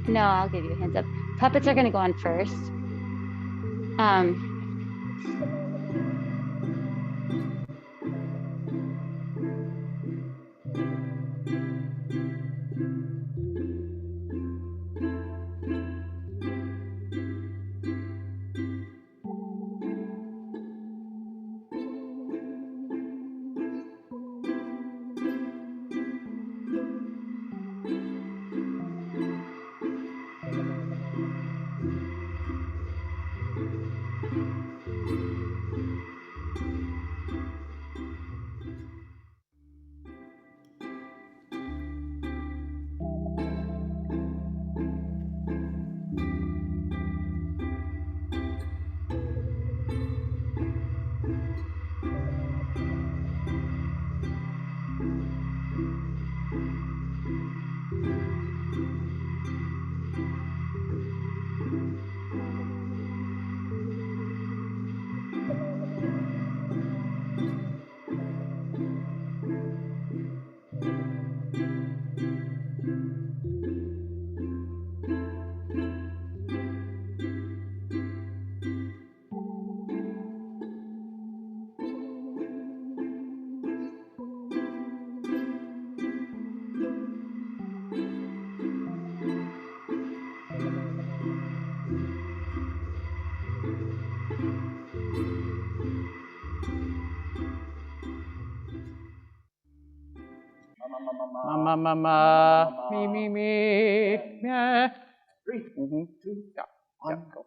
No, I'll give you a hands up. Puppets are going to go on first. Me. Yeah. 3, 2, yeah. 1, go.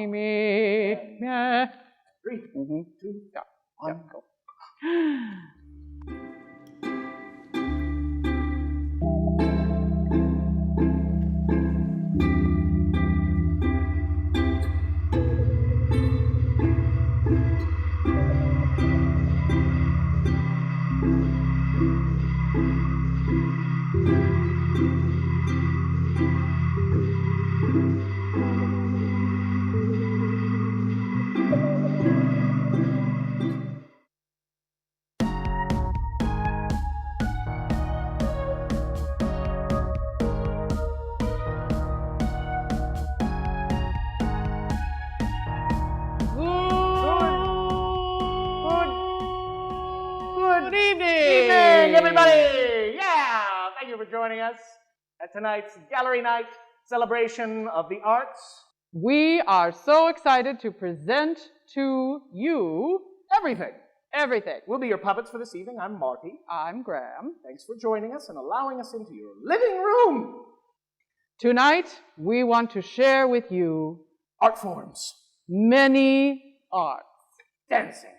Me. Yeah. 3, 2, yeah. 1, go. Good evening, everybody! Yeah! Thank you for joining us at tonight's Gallery Night celebration of the arts. We are so excited to present to you Everything. everything. We'll be your puppets for this evening. I'm Marty. I'm Graham. Thanks for joining us and allowing us into your living room. Tonight, we want to share with you Art forms. many arts, Dancing.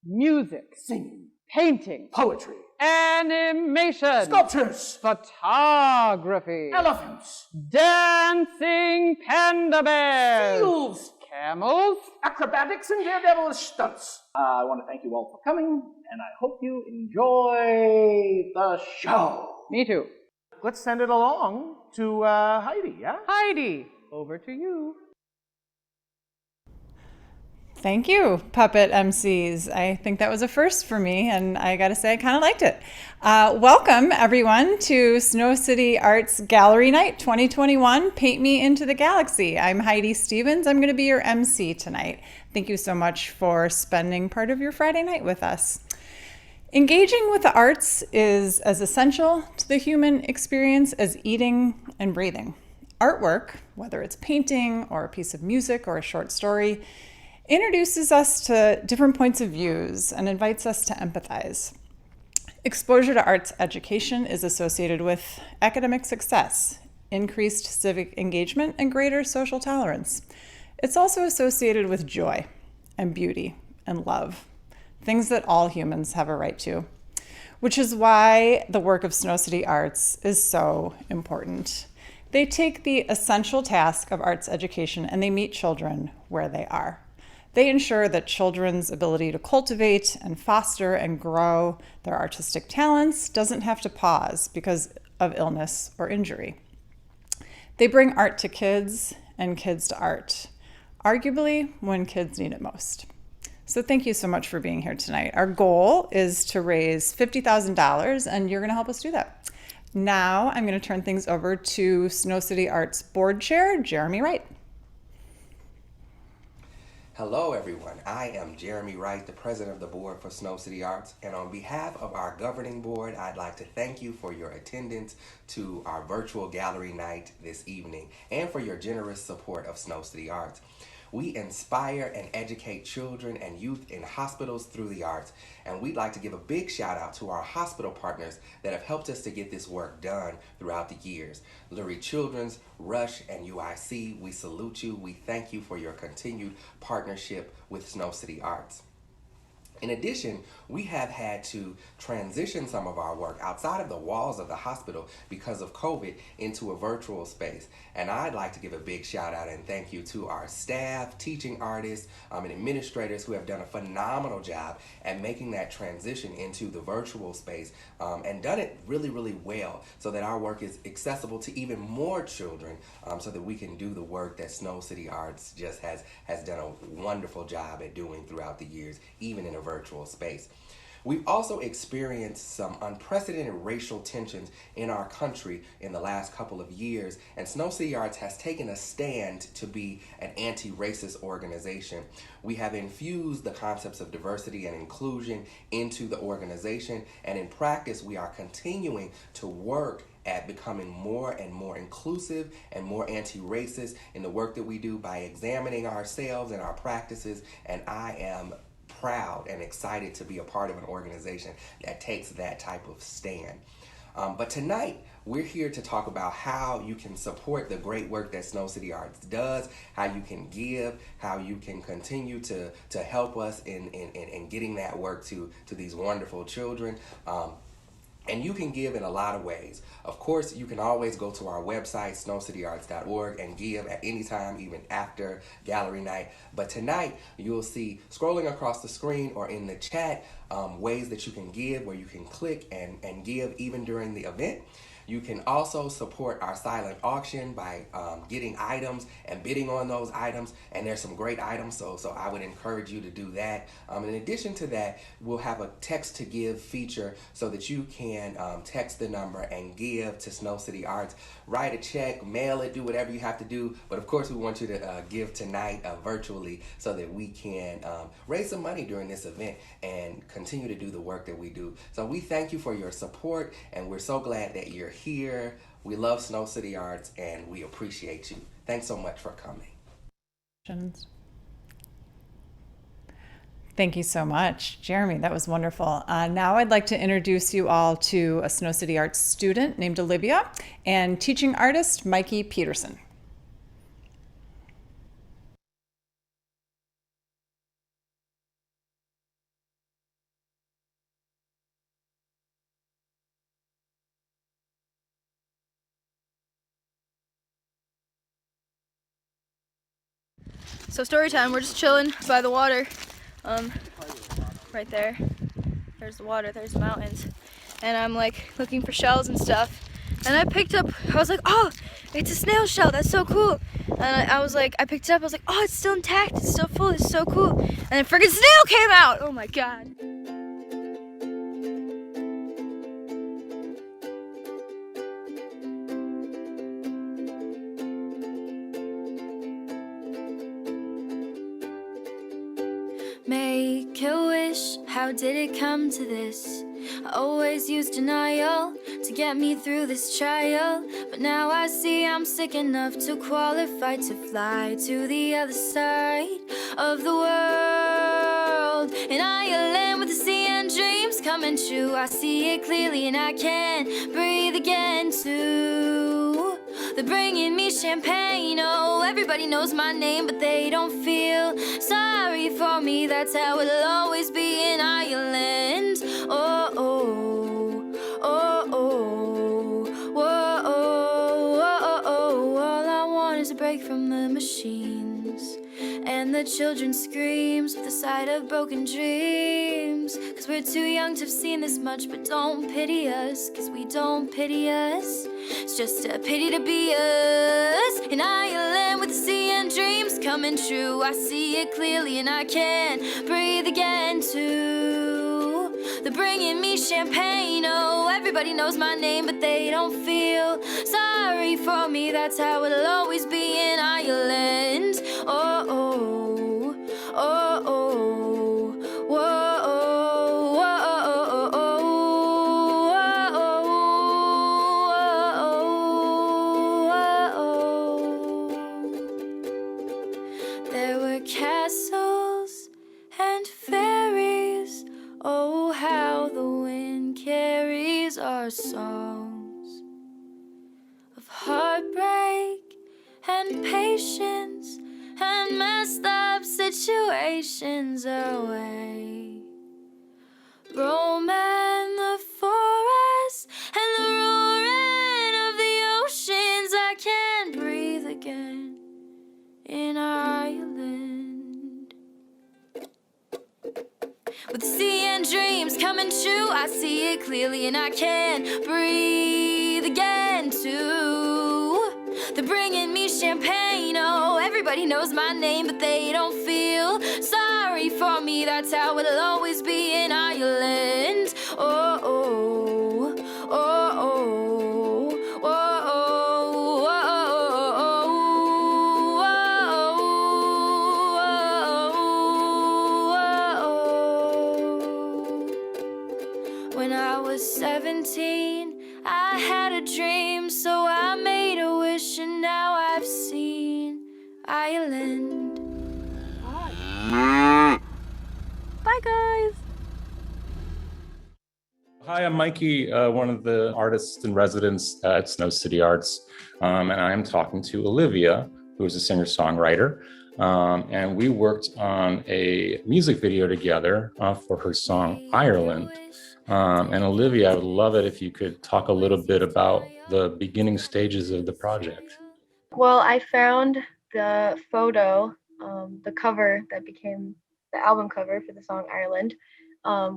music, Singing. painting, Poetry. animation, Sculptures. photography, Elephants. dancing panda bears, Seals. camels. Acrobatics and daredevilish stunts. I want to thank you all for coming, and I hope you enjoy the show. Me too. let's send it along to Heidi, yeah? Heidi, over to you. Thank you, puppet MCs. I think that was a first for me, and I gotta say I kind of liked it. Welcome, everyone, to Snow City Arts Gallery Night 2021, Paint Me Into the Galaxy. I'm Heidi Stevens. I'm gonna be your MC tonight. Thank you so much for spending part of your Friday night with us. Engaging with the arts is as essential to the human experience as eating and breathing. Artwork, whether it's painting or a piece of music or a short story, introduces us to different points of views and invites us to empathize. Exposure to arts education is associated with academic success, increased civic engagement, and greater social tolerance. It's also associated with joy and beauty and love, things that all humans have a right to, which is why the work of Snow City Arts is so important. They take the essential task of arts education and they meet children where they are. They ensure that children's ability to cultivate and foster and grow their artistic talents doesn't have to pause because of illness or injury. They bring art to kids and kids to art, arguably when kids need it most. So thank you so much for being here tonight. Our goal is to raise $50,000, and you're going to help us do that. Now I'm going to turn things over to Snow City Arts Board Chair, Jeremy Wright. Hello everyone, I am Jeremy Wright, the president of the board for Snow City Arts, and on behalf of our governing board, I'd like to thank you for your attendance to our virtual gallery night this evening and for your generous support of Snow City Arts. We inspire and educate children and youth in hospitals through the arts, and we'd like to give a big shout out to our hospital partners that have helped us to get this work done throughout the years. Lurie Children's, Rush, and UIC, we salute you. We thank you for your continued partnership with Snow City Arts. In addition, we have had to transition some of our work outside of the walls of the hospital because of COVID into a virtual space. And I'd like to give a big shout out and thank you to our staff, teaching artists, and administrators who have done a phenomenal job at making that transition into the virtual space and done it really, really well so that our work is accessible to even more children so that we can do the work that Snow City Arts just has done a wonderful job at doing throughout the years, even in a virtual space. We've also experienced some unprecedented racial tensions in our country in the last couple of years, and Snow City Arts has taken a stand to be an anti-racist organization. We have infused the concepts of diversity and inclusion into the organization, and in practice, we are continuing to work at becoming more and more inclusive and more anti-racist in the work that we do by examining ourselves and our practices, and I am proud and excited to be a part of an organization that takes that type of stand. But tonight, we're here to talk about how you can support the great work that Snow City Arts does, how you can give, how you can continue to help us in getting that work to these wonderful children. And you can give in a lot of ways. Of course, you can always go to our website, snowcityarts.org, and give at any time, even after gallery night. But tonight, you'll see scrolling across the screen or in the chat ways that you can give, where you can click and give even during the event. You can also support our silent auction by getting items and bidding on those items, and there's some great items, so I would encourage you to do that. In addition to that, we'll have a text to give feature so that you can text the number and give to Snow City Arts. Write a check, mail it, do whatever you have to do, but of course we want you to give tonight virtually so that we can raise some money during this event and continue to do the work that we do. So we thank you for your support, and we're so glad that you're here. We love Snow City Arts and we appreciate you. Thanks so much for coming. Thank you so much, Jeremy. That was wonderful. Now I'd like to introduce you all to a Snow City Arts student named Olivia and teaching artist Mikey Peterson. So story time, we're just chilling by the water, right there. There's the water, there's the mountains. And I'm like looking for shells and stuff. and I was like, oh, it's a snail shell, that's so cool. And I was like, I picked it up, I was like, oh, it's still intact, it's still full, it's so cool. And then friggin' snail came out, oh my God. Make a wish, how did it come to this? I always used denial to get me through this trial, but now I see I'm sick enough to qualify to fly to the other side of the world. In Ireland with the sea and dreams coming true, I see it clearly and I can't breathe again too. They're bringing me champagne, oh, everybody knows my name, but they don't feel sorry for me. That's how it'll always be in Ireland. Oh, oh, oh, oh, whoa, oh, oh, oh. All I want is a break from the machines and the children's screams with the sight of broken dreams. Cause we're too young to have seen this much, but don't pity us, cause we don't pity us. It's just a pity to be us. In Ireland with the sea and dreams coming true, I see it clearly and I can't breathe again too. They're bringing me champagne, oh, everybody knows my name, but they don't feel sorry for me. That's how it'll always be in Ireland. Oh, oh, oh, oh, whoa. Castles and fairies, oh how the wind carries our songs of heartbreak and patience and messed up situations away. Roaming the forest and the roaring of the oceans, I can't breathe again in Ireland. With the sea and dreams coming true, I see it clearly and I can't breathe again too. They're bringing me champagne, oh, everybody knows my name, but they don't feel sorry for me. That's how it'll always be in Ireland. Oh, oh, oh, oh, oh, oh, oh, oh. When I was 17, I had a dream, so I made a wish, and now I've seen Ireland. Bye, guys. Hi, I'm Mikey, one of the artists in residence at Snow City Arts, and I'm talking to Olivia, who is a singer-songwriter, and we worked on a music video together for her song Ireland. And Olivia, I would love it if you could talk a little bit about the beginning stages of the project. Well, I found the photo, the cover that became the album cover for the song Ireland,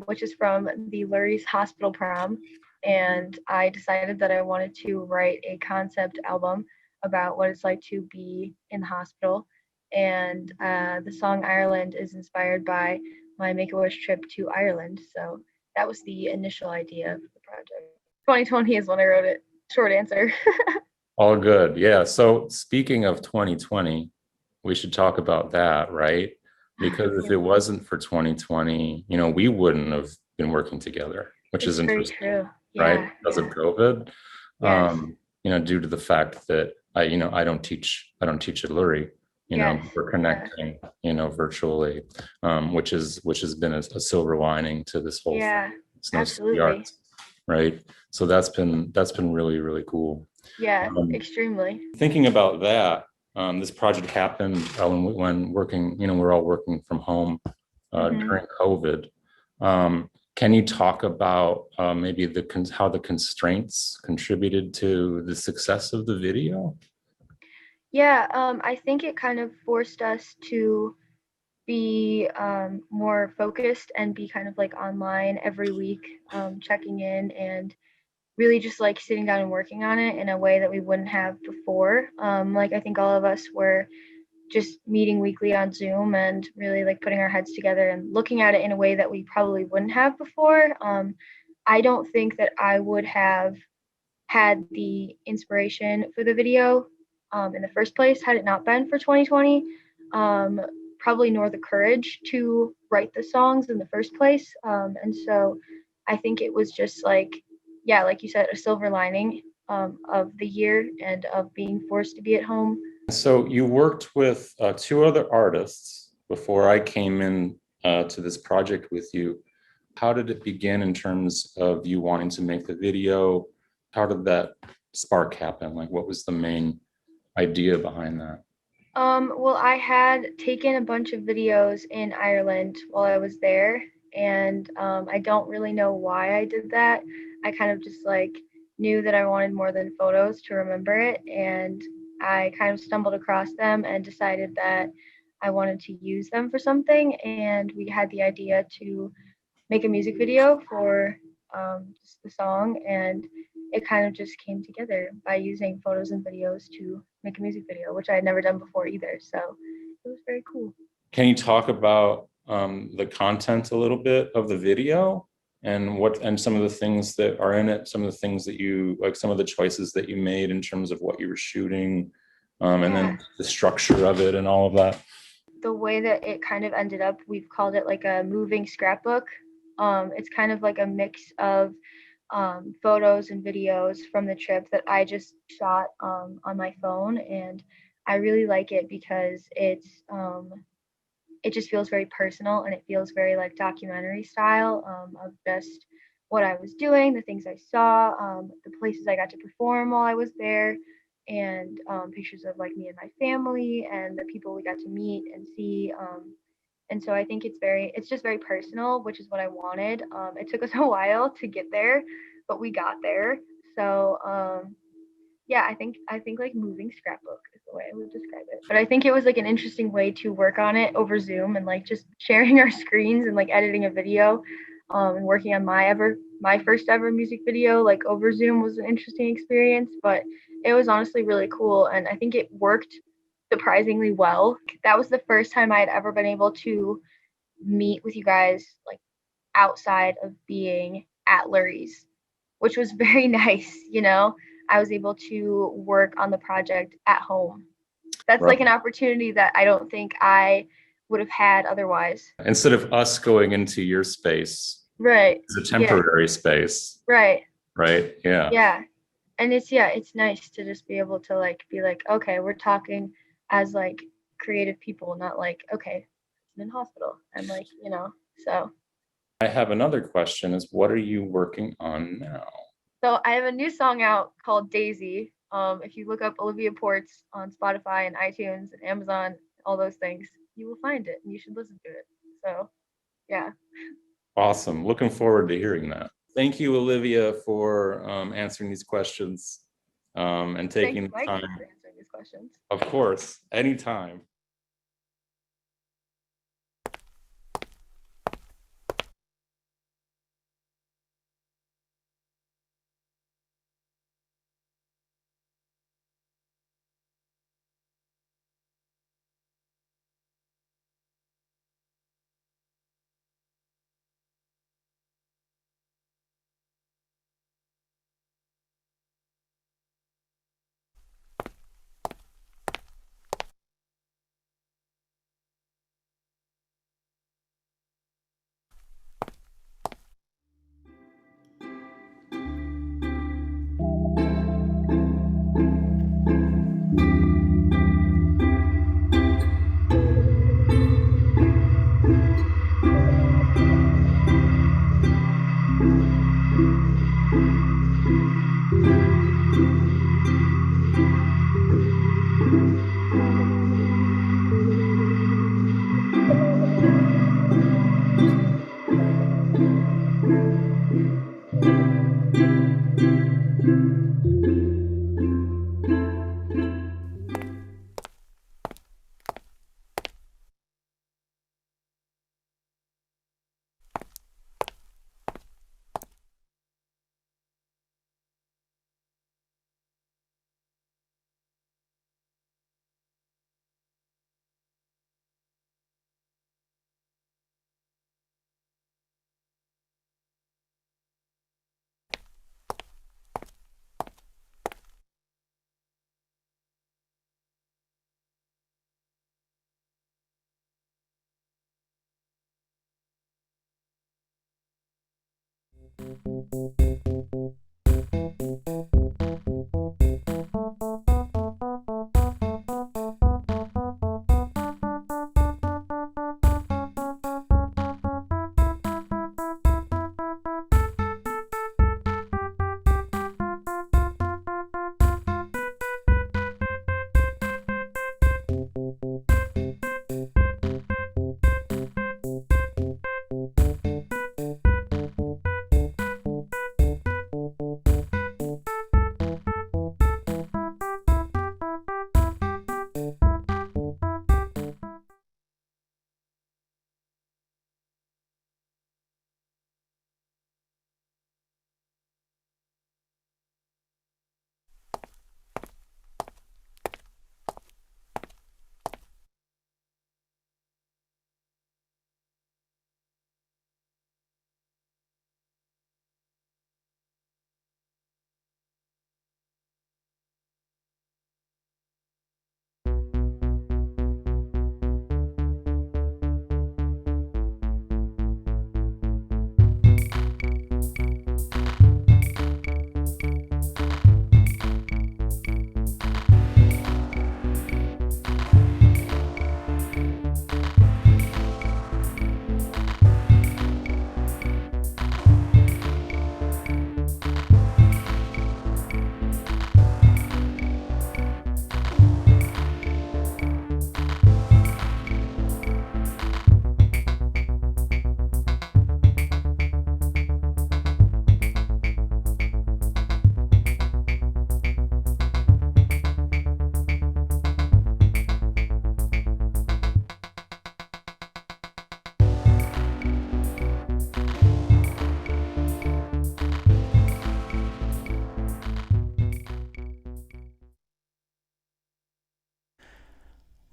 which is from the Lurie's Hospital Prom. And I decided that I wanted to write a concept album about what it's like to be in the hospital. And the song Ireland is inspired by my Make-A-Wish trip to Ireland. So that was the initial idea of the project. 2020 is when I wrote it. Short answer. All good. Yeah. So speaking of 2020, we should talk about that, right? Because if it wasn't for 2020, we wouldn't have been working together, which is interesting, true. right? Because of COVID, Yes. due to the fact that I don't teach at Lurie, Yes. we're connecting, virtually, which has been a silver lining to this whole Yeah, Snow City absolutely. Arts, right? So that's been really, really cool. Yeah, extremely. Thinking about that, this project happened when working, we're all working from home during COVID. Can you talk about maybe how the constraints contributed to the success of the video? Yeah, I think it kind of forced us to be more focused and be kind of like online every week, checking in and really just like sitting down and working on it in a way that we wouldn't have before. Like I think all of us were just meeting weekly on Zoom and really like putting our heads together and looking at it in a way that we probably wouldn't have before. I don't think that I would have had the inspiration for the video in the first place had it not been for 2020. Probably nor the courage to write the songs in the first place. And so I think it was just like, yeah, like you said, a silver lining of the year and of being forced to be at home. So you worked with two other artists before I came in to this project with you. How did it begin in terms of you wanting to make the video? How did that spark happen? Like, what was the main idea behind that? Well, I had taken a bunch of videos in Ireland while I was there, and I don't really know why I did that. I kind of just like knew that I wanted more than photos to remember it, and I kind of stumbled across them and decided that I wanted to use them for something, and we had the idea to make a music video for just the song, and it kind of just came together by using photos and videos to make a music video, which I had never done before either. So it was very cool. Can you talk about the content a little bit of the video and some of the things that are in it, some of the things that you like, some of the choices that you made in terms of what you were shooting, and then the structure of it and all of that? The way that it kind of ended up, we've called it like a moving scrapbook. It's kind of like a mix of photos and videos from the trip that I just shot on my phone, and I really like it because it just feels very personal and it feels very like documentary style of just what I was doing, the things I saw, the places I got to perform while I was there, and pictures of like me and my family and the people we got to meet and see. And so I think it's just very personal, which is what I wanted. It took us a while to get there, but we got there. So yeah, I think like moving scrapbook is the way I would describe it. But I think it was like an interesting way to work on it over Zoom and like just sharing our screens and like editing a video, and working on my first ever music video like over Zoom was an interesting experience, but it was honestly really cool, and I think it worked surprisingly well. That was the first time I had ever been able to meet with you guys like outside of being at Lurie's, which was very nice, you know. I was able to work on the project at home. That's Right. like an opportunity that I don't think I would have had otherwise. Instead of us going into your space, Right. it's a temporary space, Right. right? Yeah. Yeah. And it's nice to just be able to like be like, okay, we're talking as like creative people, not like, okay, I'm in hospital. I'm like, you know, so I have another question is what are you working on now? So I have a new song out called Daisy. If you look up Olivia Ports on Spotify and iTunes and Amazon, all those things, you will find it and you should listen to it. So yeah. Awesome. Looking forward to hearing that. Thank you, Olivia, for answering these questions and Thanks, taking the Mike, time. for answering these questions. Of course, anytime.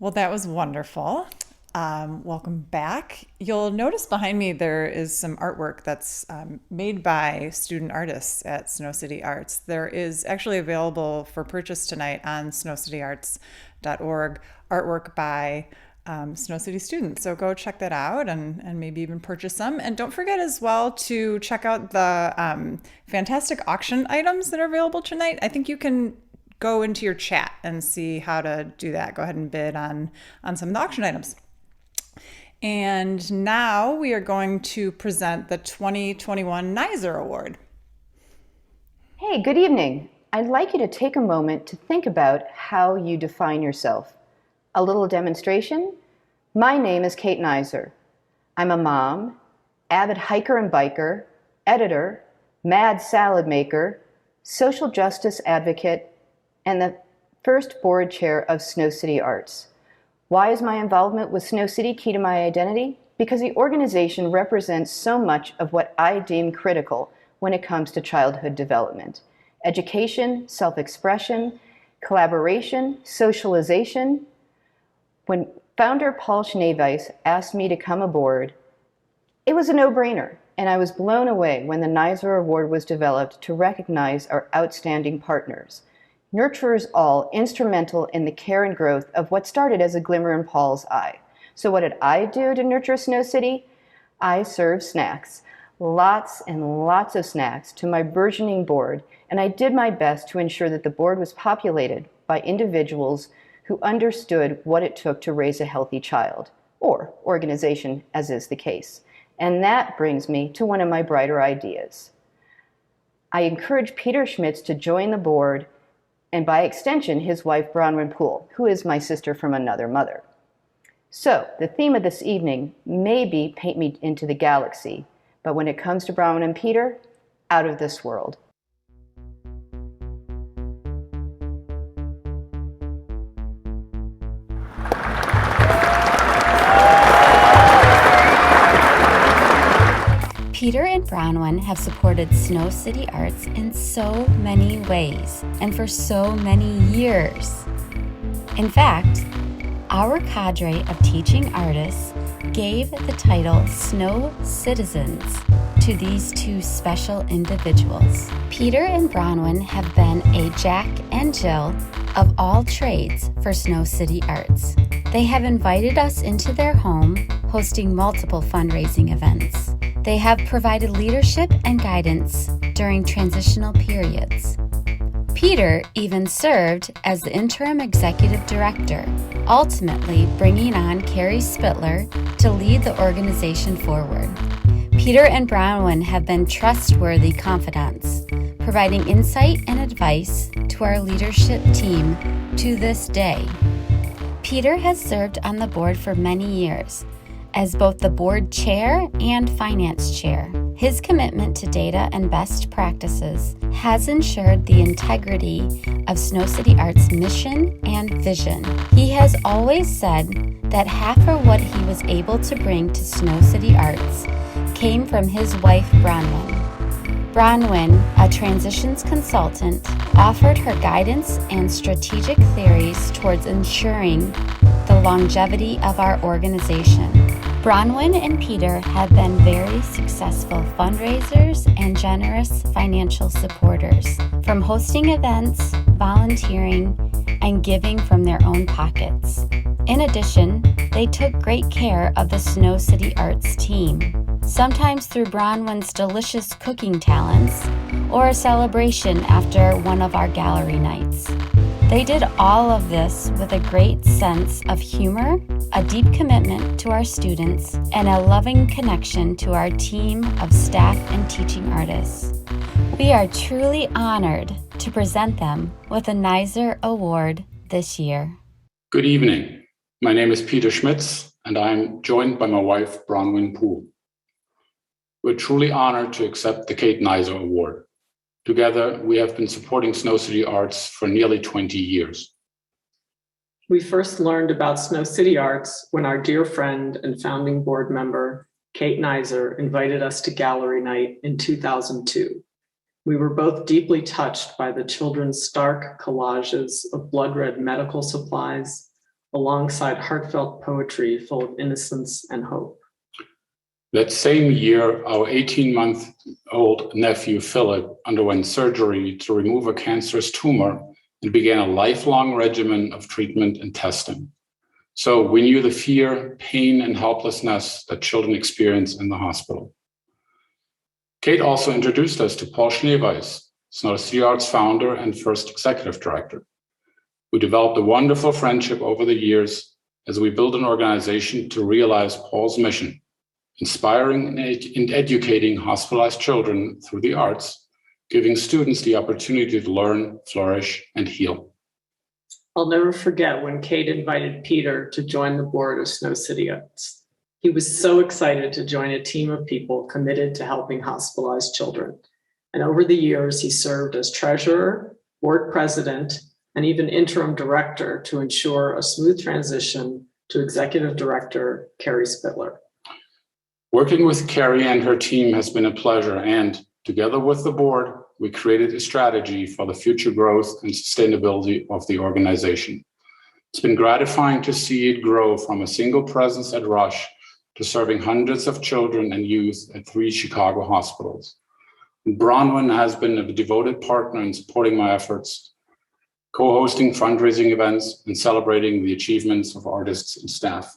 Well, that was wonderful. Welcome back. You'll notice behind me there is some artwork that's made by student artists at Snow City Arts. There is actually available for purchase tonight on snowcityarts.org, artwork by Snow City students. So go check that out and maybe even purchase some. And don't forget as well to check out the fantastic auction items that are available tonight. I think you can go into your chat and see how to do that. Go ahead and bid on some of the auction items. And now we are going to present the 2021 Kniser Award. Hey, good evening. I'd like you to take a moment to think about how you define yourself. A little demonstration? My name is Kate Kniser. I'm a mom, avid hiker and biker, editor, mad salad maker, social justice advocate, and the first board chair of Snow City Arts. Why is my involvement with Snow City key to my identity? Because the organization represents so much of what I deem critical when it comes to childhood development. Education, self-expression, collaboration, socialization. When founder Paul Schneeweiss asked me to come aboard, it was a no-brainer, and I was blown away when the Kniser Award was developed to recognize our outstanding partners. Nurturers all instrumental in the care and growth of what started as a glimmer in Paul's eye. So what did I do to nurture Snow City? I served snacks, lots and lots of snacks to my burgeoning board, and I did my best to ensure that the board was populated by individuals who understood what it took to raise a healthy child, or organization, as is the case. And that brings me to one of my brighter ideas. I encourage Peter Schmitz to join the board, and by extension, his wife Bronwyn Poole, who is my sister from another mother. So, the theme of this evening may be Paint Me into the Galaxy, but when it comes to Bronwyn and Peter, out of this world. Peter and Bronwyn have supported Snow City Arts in so many ways and for so many years. In fact, our cadre of teaching artists gave the title Snow Citizens to these two special individuals. Peter and Bronwyn have been a Jack and Jill of all trades for Snow City Arts. They have invited us into their home, hosting multiple fundraising events. They have provided leadership and guidance during transitional periods. Peter even served as the interim executive director, ultimately bringing on Carrie Spittler to lead the organization forward. Peter and Bronwyn have been trustworthy confidants, providing insight and advice to our leadership team to this day. Peter has served on the board for many years as both the board chair and finance chair. His commitment to data and best practices has ensured the integrity of Snow City Arts' mission and vision. He has always said that half of what he was able to bring to Snow City Arts came from his wife, Bronwyn. Bronwyn, a transitions consultant, offered her guidance and strategic theories towards ensuring the longevity of our organization. Bronwyn and Peter have been very successful fundraisers and generous financial supporters, from hosting events, volunteering, and giving from their own pockets. In addition, they took great care of the Snow City Arts team, sometimes through Bronwyn's delicious cooking talents or a celebration after one of our gallery nights. They did all of this with a great sense of humor, a deep commitment to our students, and a loving connection to our team of staff and teaching artists. We are truly honored to present them with a Kniser Award this year. Good evening. My name is Peter Schmitz, and I'm joined by my wife, Bronwyn Poole. We're truly honored to accept the Kate Kniser Award. Together, we have been supporting Snow City Arts for nearly 20 years. We first learned about Snow City Arts when our dear friend and founding board member, Kate Kniser, invited us to Gallery Night in 2002. We were both deeply touched by the children's stark collages of blood red medical supplies, alongside heartfelt poetry full of innocence and hope. That same year, our 18-month-old nephew, Philip, underwent surgery to remove a cancerous tumor and began a lifelong regimen of treatment and testing. So we knew the fear, pain, and helplessness that children experience in the hospital. Kate also introduced us to Paul Schneeweiss, Snow City Arts founder and first executive director. We developed a wonderful friendship over the years as we built an organization to realize Paul's mission, inspiring and educating hospitalized children through the arts, giving students the opportunity to learn, flourish, and heal. I'll never forget when Kate invited Peter to join the board of Snow City Arts. He was so excited to join a team of people committed to helping hospitalized children. And over the years, he served as treasurer, board president, and even interim director to ensure a smooth transition to executive director, Carrie Spittler. Working with Carrie and her team has been a pleasure, and together with the board, we created a strategy for the future growth and sustainability of the organization. It's been gratifying to see it grow from a single presence at Rush to serving hundreds of children and youth at 3 Chicago hospitals. And Bronwyn has been a devoted partner in supporting my efforts, co-hosting fundraising events and celebrating the achievements of artists and staff.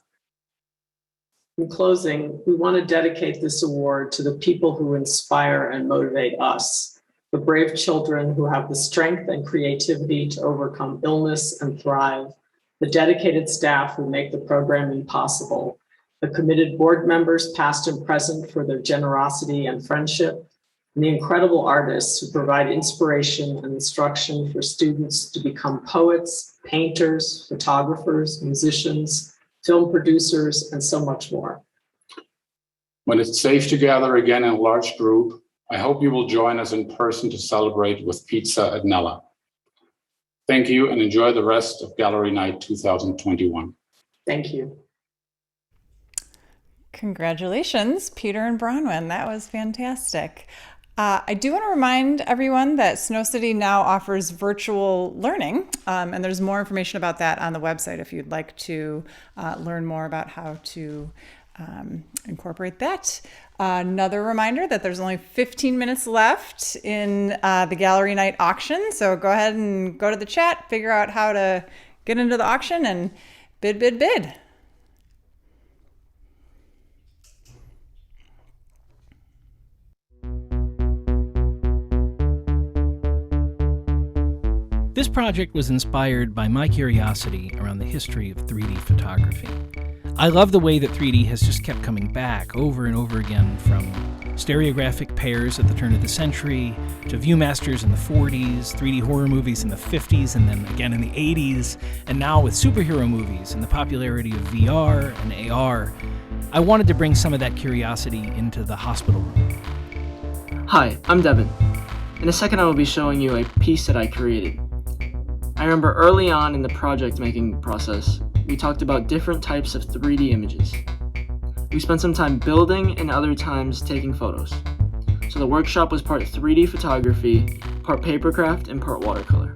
In closing, we want to dedicate this award to the people who inspire and motivate us, the brave children who have the strength and creativity to overcome illness and thrive, the dedicated staff who make the programming possible, the committed board members, past and present, for their generosity and friendship, and the incredible artists who provide inspiration and instruction for students to become poets, painters, photographers, musicians, film producers, and so much more. When it's safe to gather again in a large group, I hope you will join us in person to celebrate with pizza at Nella. Thank you and enjoy the rest of Gallery Night 2021. Thank you. Congratulations, Peter and Bronwyn. That was fantastic. I do want to remind everyone that Snow City now offers virtual learning, and there's more information about that on the website if you'd like to learn more about how to incorporate that. Another reminder that there's only 15 minutes left in the Gallery Night auction, so go ahead and go to the chat, figure out how to get into the auction, and bid. This project was inspired by my curiosity around the history of 3D photography. I love the way that 3D has just kept coming back over and over again, from stereographic pairs at the turn of the century, to Viewmasters in the 40s, 3D horror movies in the 50s, and then again in the 80s, and now with superhero movies and the popularity of VR and AR. I wanted to bring some of that curiosity into the hospital room. Hi, I'm Devin. In a second I will be showing you a piece that I created. I remember early on in the project making process, we talked about different types of 3D images. We spent some time building and other times taking photos. So the workshop was part 3D photography, part papercraft, and part watercolor.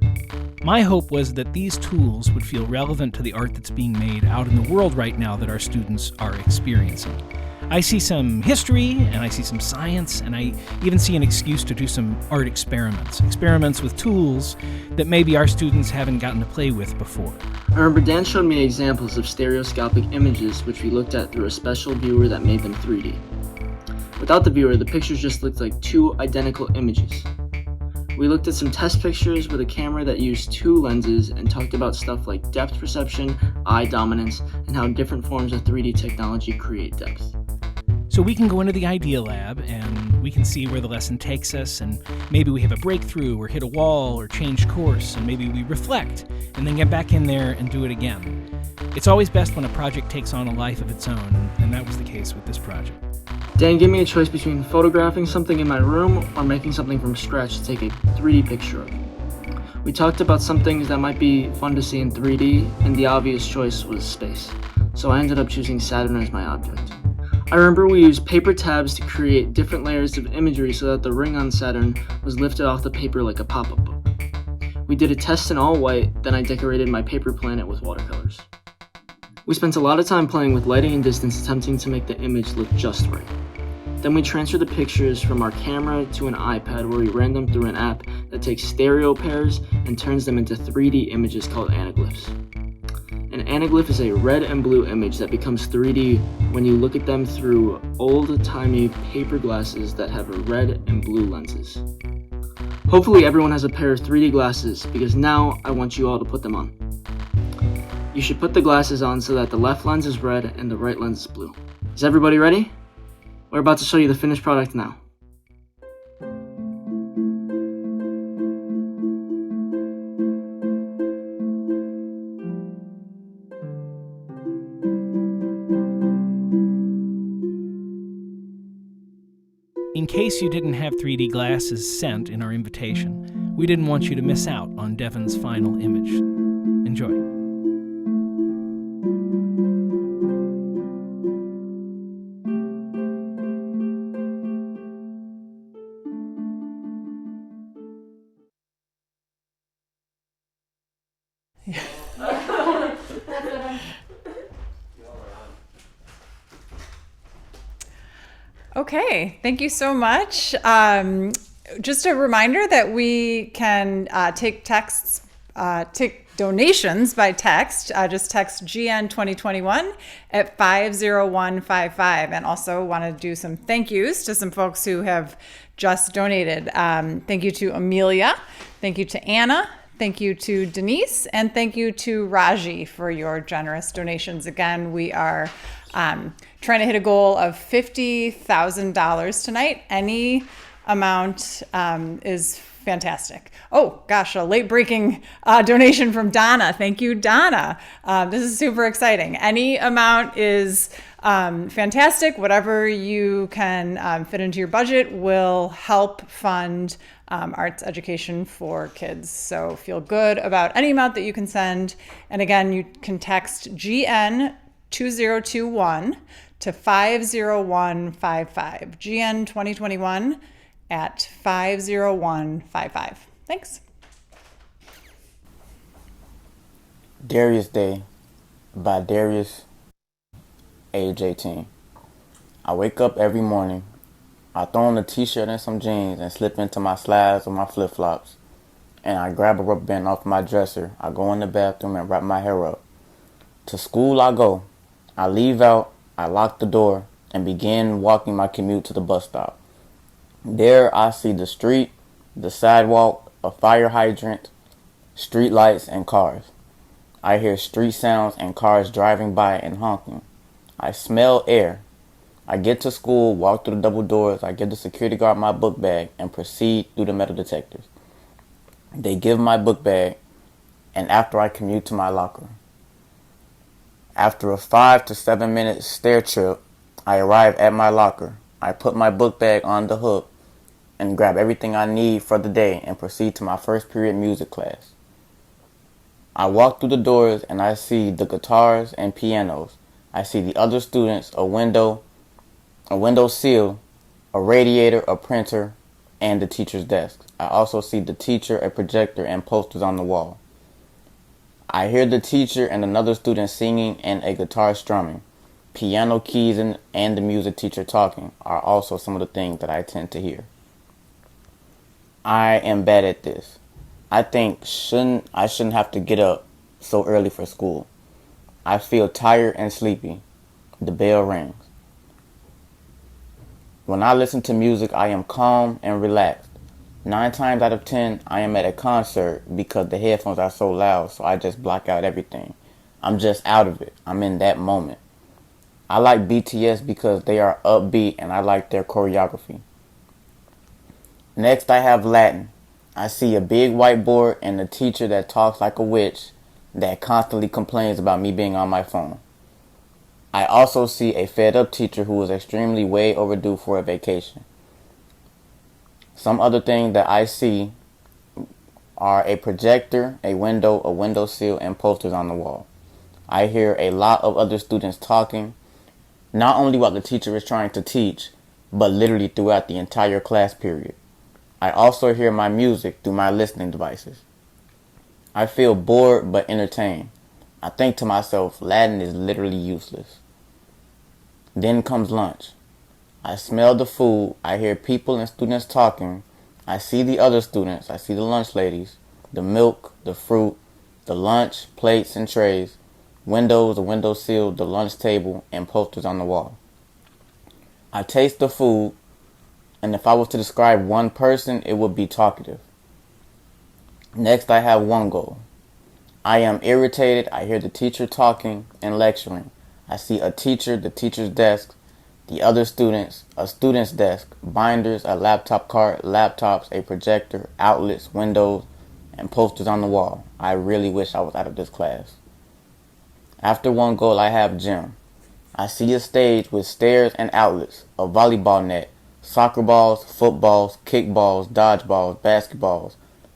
My hope was that these tools would feel relevant to the art that's being made out in the world right now that our students are experiencing. I see some history, and I see some science, and I even see an excuse to do some art experiments with tools that maybe our students haven't gotten to play with before. I remember Dan showed me examples of stereoscopic images which we looked at through a special viewer that made them 3D. Without the viewer, the pictures just looked like two identical images. We looked at some test pictures with a camera that used two lenses and talked about stuff like depth perception, eye dominance, and how different forms of 3D technology create depth. So we can go into the Idea Lab and we can see where the lesson takes us, and maybe we have a breakthrough or hit a wall or change course, and maybe we reflect and then get back in there and do it again. It's always best when a project takes on a life of its own, and that was the case with this project. Dan gave me a choice between photographing something in my room or making something from scratch to take a 3D picture of. We talked about some things that might be fun to see in 3D, and the obvious choice was space. So I ended up choosing Saturn as my object. I remember we used paper tabs to create different layers of imagery so that the ring on Saturn was lifted off the paper like a pop-up book. We did a test in all white, then I decorated my paper planet with watercolors. We spent a lot of time playing with lighting and distance, attempting to make the image look just right. Then we transferred the pictures from our camera to an iPad where we ran them through an app that takes stereo pairs and turns them into 3D images called anaglyphs. An anaglyph is a red and blue image that becomes 3D when you look at them through old-timey paper glasses that have red and blue lenses. Hopefully everyone has a pair of 3D glasses, because now I want you all to put them on. You should put the glasses on so that the left lens is red and the right lens is blue. Is everybody ready? We're about to show you the finished product now. In case you didn't have 3D glasses sent in our invitation, we didn't want you to miss out on Devin's final image. Enjoy. Okay, thank you so much. Just a reminder that we can take donations by text. Just text GN 2021 at 50155. And also want to do some thank yous to some folks who have just donated. Thank you to Amelia. Thank you to Anna. Thank you to Denise. And thank you to Raji for your generous donations. Again, we are trying to hit a goal of $50,000 tonight. Any amount is fantastic. Oh gosh, a late breaking donation from Donna. Thank you, Donna. This is super exciting. Any amount is fantastic. Whatever you can fit into your budget will help fund arts education for kids. So feel good about any amount that you can send. And again, you can text GN 2021 to 50155. GN 2021 at 50155. Thanks. Darius Day by Darius, age 18. I wake up every morning. I throw on a t-shirt and some jeans and slip into my slides or my flip-flops. And I grab a rubber band off my dresser. I go in the bathroom and wrap my hair up. To school I go. I leave out, I lock the door, and begin walking my commute to the bus stop. There I see the street, the sidewalk, a fire hydrant, street lights, and cars. I hear street sounds and cars driving by and honking. I smell air. I get to school, walk through the double doors, I give the security guard my book bag, and proceed through the metal detectors. They give my book bag, and after I commute to my locker. After a 5 to 7 minute stair trip, I arrive at my locker. I put my book bag on the hook and grab everything I need for the day and proceed to my first period music class. I walk through the doors and I see the guitars and pianos. I see the other students, a window sill, a radiator, a printer, and the teacher's desk. I also see the teacher, a projector, and posters on the wall. I hear the teacher and another student singing and a guitar strumming. Piano keys and the music teacher talking are also some of the things that I tend to hear. I am bad at this. I think I shouldn't have to get up so early for school. I feel tired and sleepy. The bell rings. When I listen to music, I am calm and relaxed. 9 times out of 10, I am at a concert because the headphones are so loud, so I just block out everything. I'm just out of it. I'm in that moment. I like BTS because they are upbeat and I like their choreography. Next, I have Latin. I see a big whiteboard and a teacher that talks like a witch that constantly complains about me being on my phone. I also see a fed-up teacher who is extremely way overdue for a vacation. Some other things that I see are a projector, a windowsill, and posters on the wall. I hear a lot of other students talking, not only while the teacher is trying to teach, but literally throughout the entire class period. I also hear my music through my listening devices. I feel bored but entertained. I think to myself, Latin is literally useless. Then comes lunch. I smell the food. I hear people and students talking. I see the other students. I see the lunch ladies, the milk, the fruit, the lunch, plates and trays, windows, a windowsill, the lunch table, and posters on the wall. I taste the food, and if I was to describe one person, it would be talkative. Next, I have one goal. I am irritated. I hear the teacher talking and lecturing. I see a teacher, the teacher's desk, the other students, a student's desk, binders, a laptop cart, laptops, a projector, outlets, windows, and posters on the wall. I really wish I was out of this class. After one goal, I have gym. I see a stage with stairs and outlets, a volleyball net, soccer balls, footballs, kickballs, dodgeballs,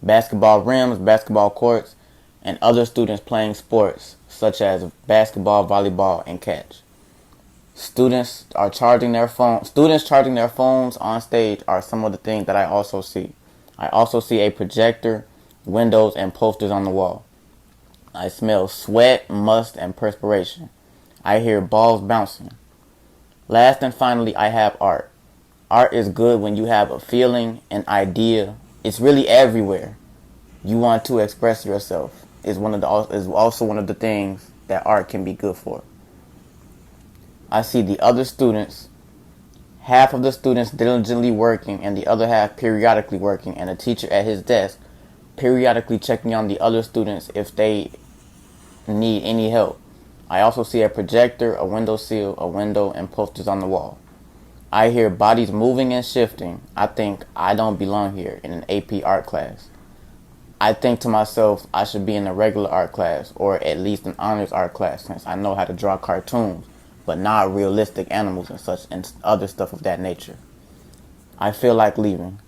basketball rims, basketball courts, and other students playing sports such as basketball, volleyball, and catch. Students charging their phones on stage are some of the things that I also see. I also see a projector, windows, and posters on the wall. I smell sweat, must, and perspiration. I hear balls bouncing. Last and finally, I have art. Art is good when you have a feeling, an idea. It's really everywhere. You want to express yourself. Is also one of the things that art can be good for. I see the other students, half of the students diligently working and the other half periodically working, and a teacher at his desk periodically checking on the other students if they need any help. I also see a projector, a windowsill, a window, and posters on the wall. I hear bodies moving and shifting. I think I don't belong here in an AP art class. I think to myself, I should be in a regular art class or at least an honors art class since I know how to draw cartoons, but not realistic animals and such and other stuff of that nature. I feel like leaving.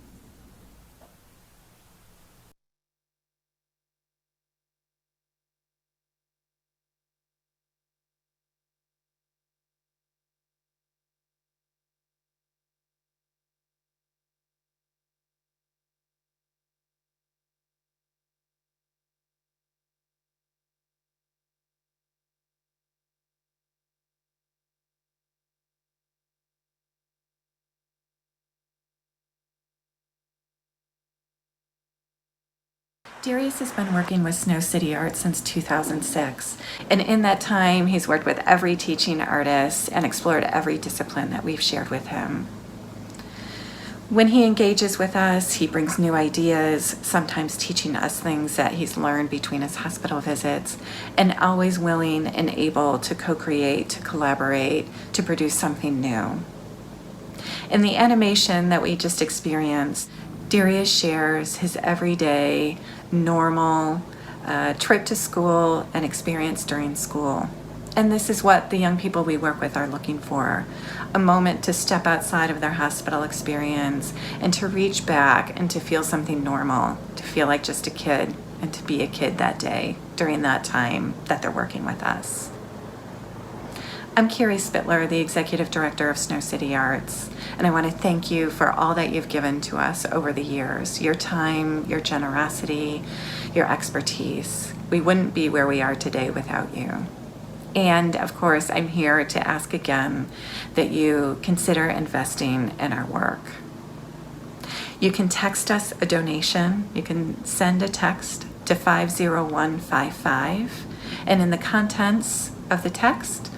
Darius has been working with Snow City Arts since 2006, and in that time he's worked with every teaching artist and explored every discipline that we've shared with him. When he engages with us, he brings new ideas, sometimes teaching us things that he's learned between his hospital visits, and always willing and able to co-create, to collaborate, to produce something new. In the animation that we just experienced, Darius shares his everyday, normal trip to school and experience during school. And this is what the young people we work with are looking for. A moment to step outside of their hospital experience and to reach back and to feel something normal, to feel like just a kid and to be a kid that day during that time that they're working with us. I'm Carrie Spittler, the Executive Director of Snow City Arts, and I want to thank you for all that you've given to us over the years, your time, your generosity, your expertise. We wouldn't be where we are today without you. And of course, I'm here to ask again that you consider investing in our work. You can text us a donation. You can send a text to 50155, and in the contents of the text,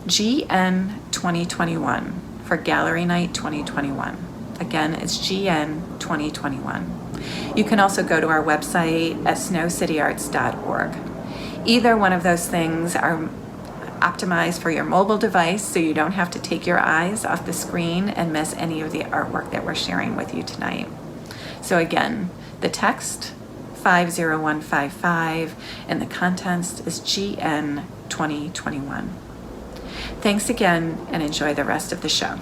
GN 2021 for Gallery Night 2021. Again, it's GN 2021. You can also go to our website at snowcityarts.org. Either one of those things are optimized for your mobile device, so you don't have to take your eyes off the screen and miss any of the artwork that we're sharing with you tonight. So again, the text 50155 and the contents is GN 2021. Thanks again and enjoy the rest of the show.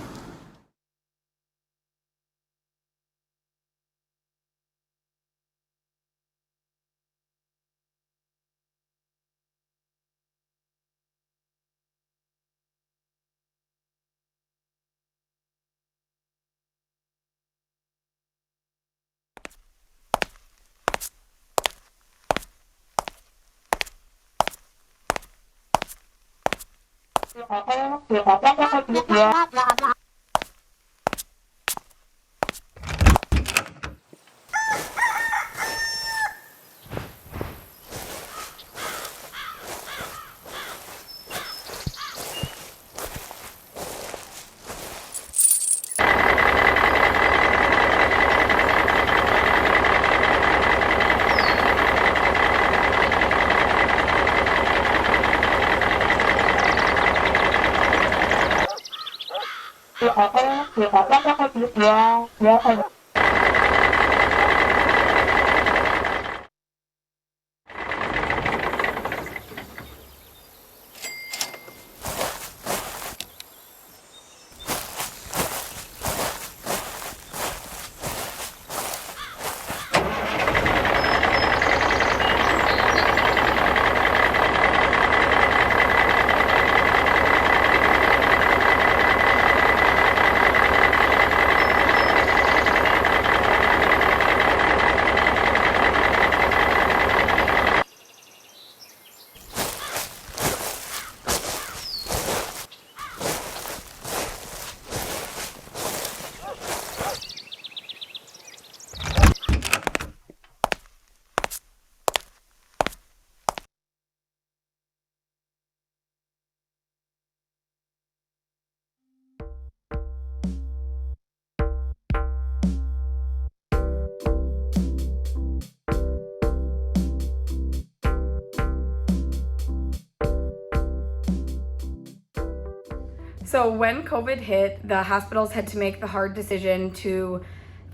So when COVID hit, the hospitals had to make the hard decision to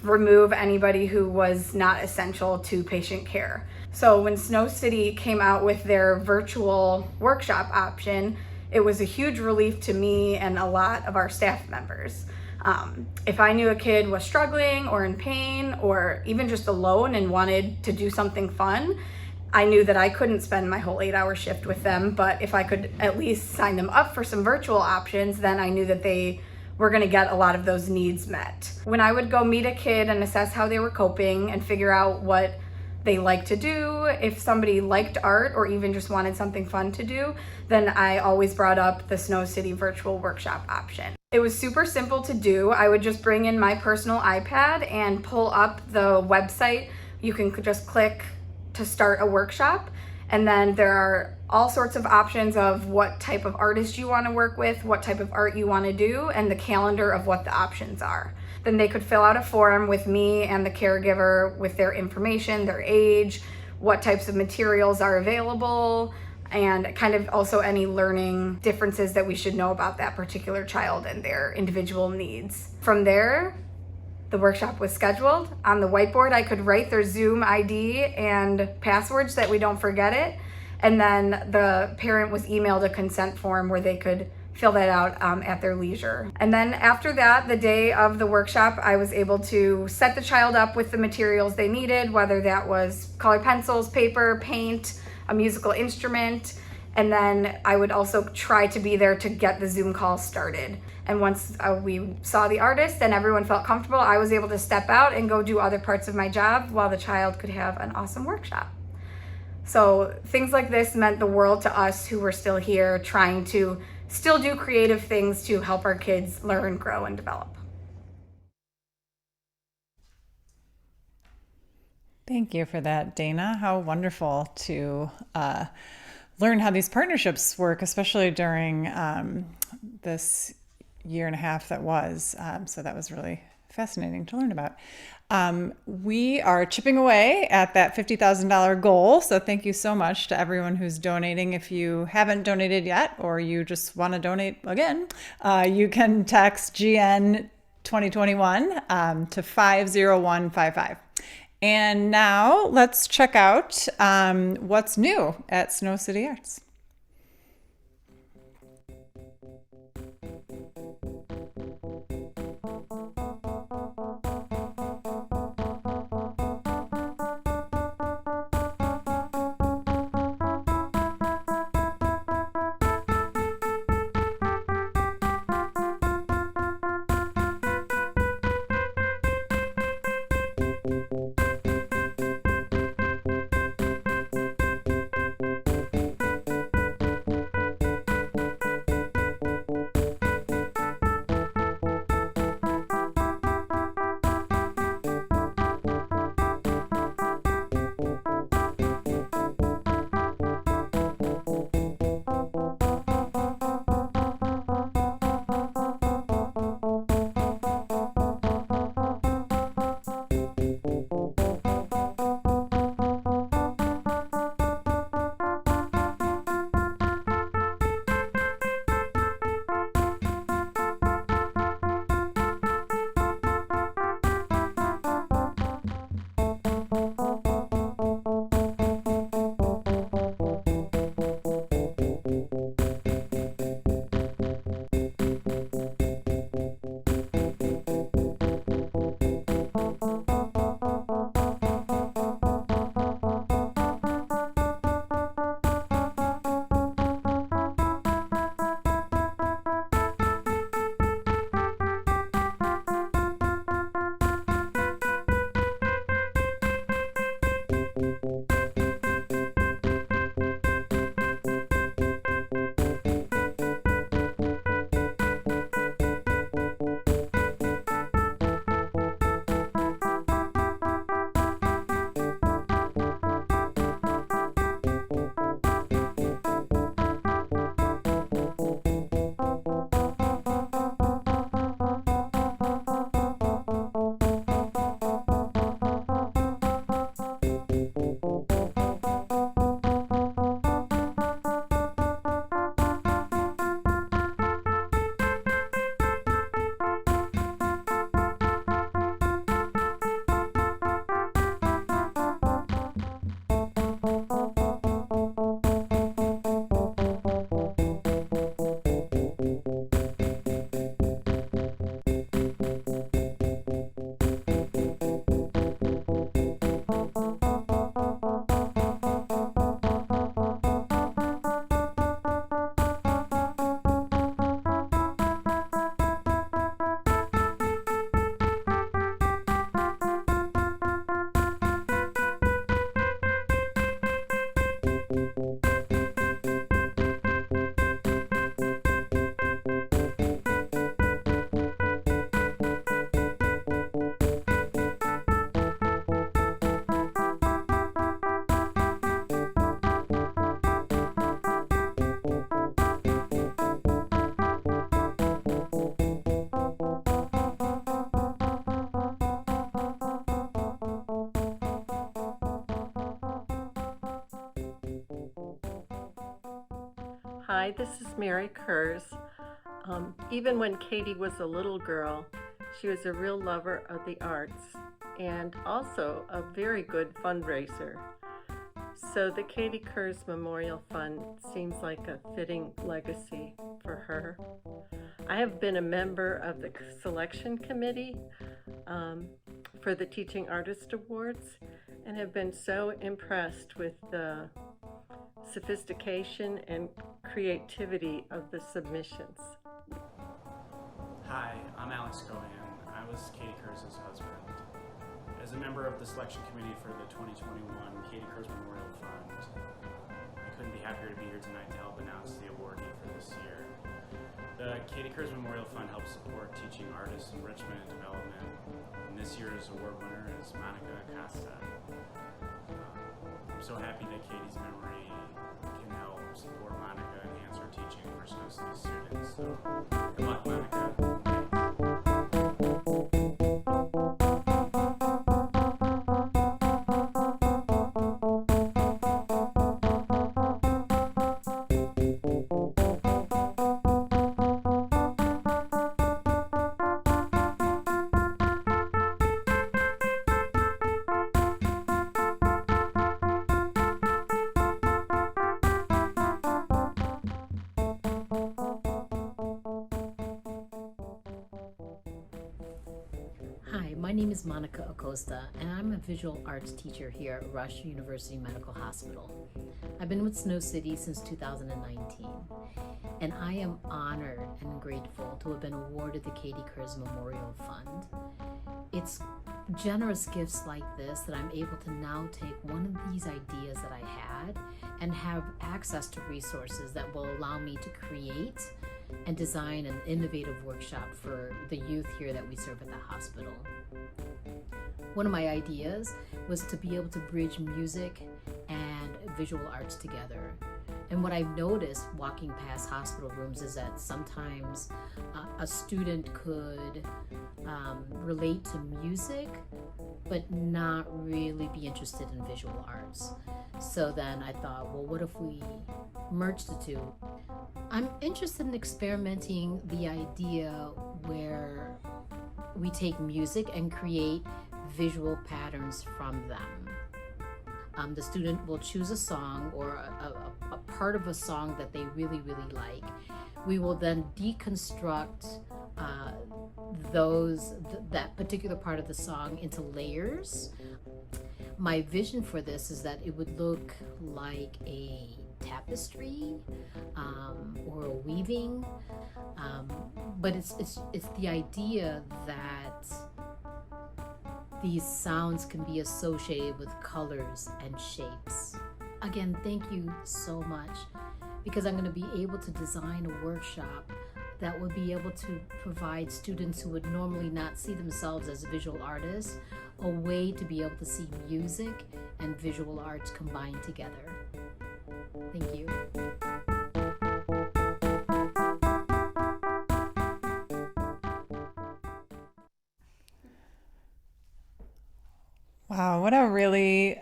remove anybody who was not essential to patient care. So when Snow City came out with their virtual workshop option, it was a huge relief to me and a lot of our staff members. If I knew a kid was struggling or in pain or even just alone and wanted to do something fun, I knew that I couldn't spend my whole 8-hour shift with them, but if I could at least sign them up for some virtual options, then I knew that they were gonna get a lot of those needs met. When I would go meet a kid and assess how they were coping and figure out what they like to do, if somebody liked art or even just wanted something fun to do, then I always brought up the Snow City virtual workshop option. It was super simple to do. I would just bring in my personal iPad and pull up the website. You can just click to start a workshop, and then there are all sorts of options of what type of artist you want to work with, what type of art you want to do, and the calendar of what the options are. Then they could fill out a form with me and the caregiver with their information, their age, what types of materials are available, and kind of also any learning differences that we should know about that particular child and their individual needs. From there, the workshop was scheduled. On the whiteboard, I could write their Zoom ID and passwords so that we don't forget it. And then the parent was emailed a consent form where they could fill that out at their leisure. And then after that, the day of the workshop, I was able to set the child up with the materials they needed, whether that was colored pencils, paper, paint, a musical instrument. And then I would also try to be there to get the Zoom call started. And once we saw the artist and everyone felt comfortable, I was able to step out and go do other parts of my job while the child could have an awesome workshop. So things like this meant the world to us who were still here, trying to still do creative things to help our kids learn, grow, and develop. Thank you for that, Dana. How wonderful to learn how these partnerships work, especially during this year and a half that was. So that was really fascinating to learn about. We are chipping away at that $50,000 goal. So thank you so much to everyone who's donating. If you haven't donated yet, or you just want to donate again, you can text GN 2021 to 50155. And now let's check out what's new at Snow City Arts. Hi, this is Mary Kurz. Even when Katie was a little girl, she was a real lover of the arts and also a very good fundraiser. So the Katie Kurz Memorial Fund seems like a fitting legacy for her. I have been a member of the selection committee for the Teaching Artist Awards and have been so impressed with the sophistication and creativity of the submissions. Hi, I'm Alex Cohen. I was Katie Kurz's husband. As a member of the selection committee for the 2021 Katie Kurz Memorial Fund, I couldn't be happier to be here tonight to help announce the awardee for this year. The Katie Kurz Memorial Fund helps support teaching artists in Richmond and development, and this year's award winner is Monica Acosta. I'm so happy that Katie's memory can help support Monica and enhance her teaching for Snow City students. So, good luck, Monica. Hi, my name is Monica Acosta, and I'm a visual arts teacher here at Rush University Medical Hospital. I've been with Snow City since 2019, and I am honored and grateful to have been awarded the Katie Kurz Memorial Fund. It's generous gifts like this that I'm able to now take one of these ideas that I had and have access to resources that will allow me to create and design an innovative workshop for the youth here that we serve at the hospital. One of my ideas was to be able to bridge music and visual arts together. And what I've noticed walking past hospital rooms is that sometimes a student could relate to music, but not really be interested in visual arts. So then I thought, well, what if we merge the two? I'm interested in experimenting the idea where we take music and create visual patterns from them. The student will choose a song or a part of a song that they really, really like. We will then deconstruct that particular part of the song into layers. My vision for this is that it would look like a tapestry or a weaving, but it's the idea that these sounds can be associated with colors and shapes. Again, thank you so much, because I'm going to be able to design a workshop that would be able to provide students who would normally not see themselves as visual artists a way to be able to see music and visual arts combined together. Thank you. Wow, what a really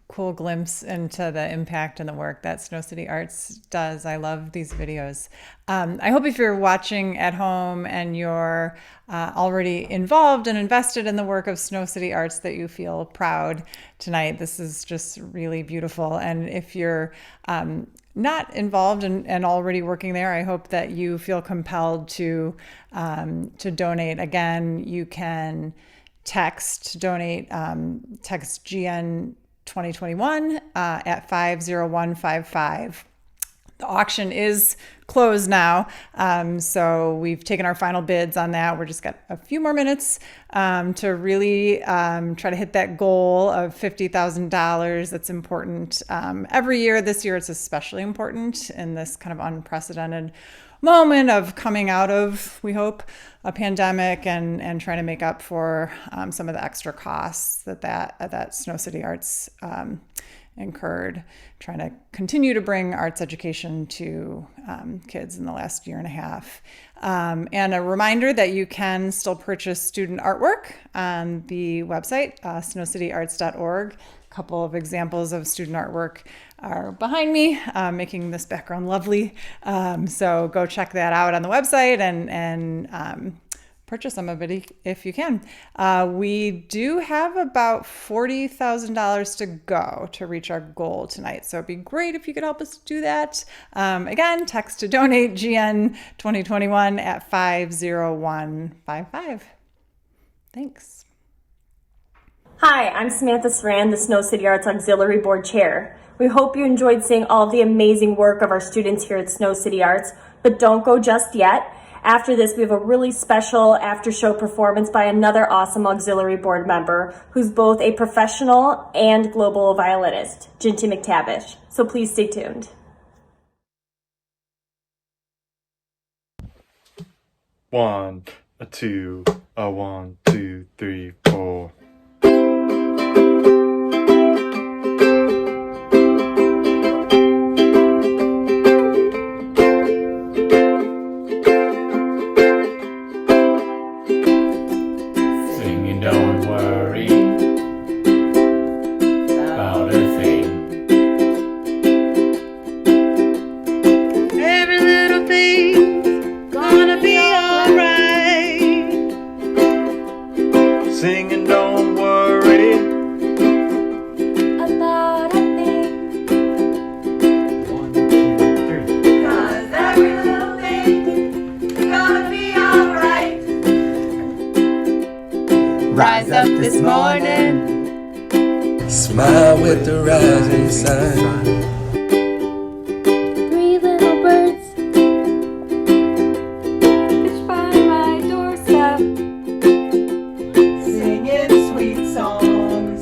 cool glimpse into the impact and the work that Snow City Arts does. I love these videos. I hope if you're watching at home and you're already involved and invested in the work of Snow City Arts that you feel proud tonight. This is just really beautiful. And if you're not involved and already working there, I hope that you feel compelled to donate. Again, you can text GN 2021 at 50155. The auction is closed now, so we've taken our final bids on that. We're just got a few more minutes to really try to hit that goal of $50,000. That's important every year. This year it's especially important in this kind of unprecedented moment of coming out of, we hope, a pandemic and trying to make up for some of the extra costs that Snow City Arts incurred, trying to continue to bring arts education to kids in the last year and a half. And a reminder that you can still purchase student artwork on the website, snowcityarts.org. couple of examples of student artwork are behind me, making this background lovely. So go check that out on the website and purchase some of it if you can. We do have about $40,000 to go to reach our goal tonight. So it'd be great if you could help us do that. Again, text to donate GN 2021 at 50155. Thanks. Hi, I'm Samantha Saran, the Snow City Arts Auxiliary Board Chair. We hope you enjoyed seeing all of the amazing work of our students here at Snow City Arts, but don't go just yet. After this, we have a really special after-show performance by another awesome auxiliary board member who's both a professional and global violinist, Jinty McTavish. So please stay tuned. One, a two, a 1, 2, 3, 4. Singing, don't worry about a thing. 1, 2, 3. 'Cause every little thing is gonna be alright. Rise up this morning, Smile with the rising sun. 3 little birds pitch by my doorstep, singing sweet songs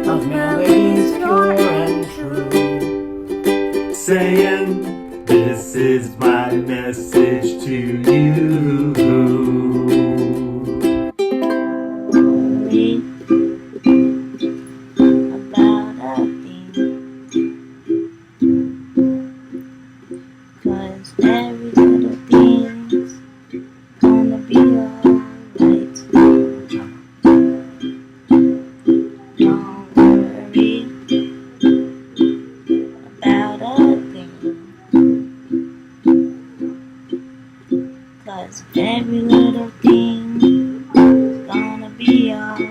of melodies pure and true. Saying, this is my message to you. about a thing. 'Cause every little thing's gonna be alright. Don't worry about a thing. 'Cause every little thing's gonna be alright.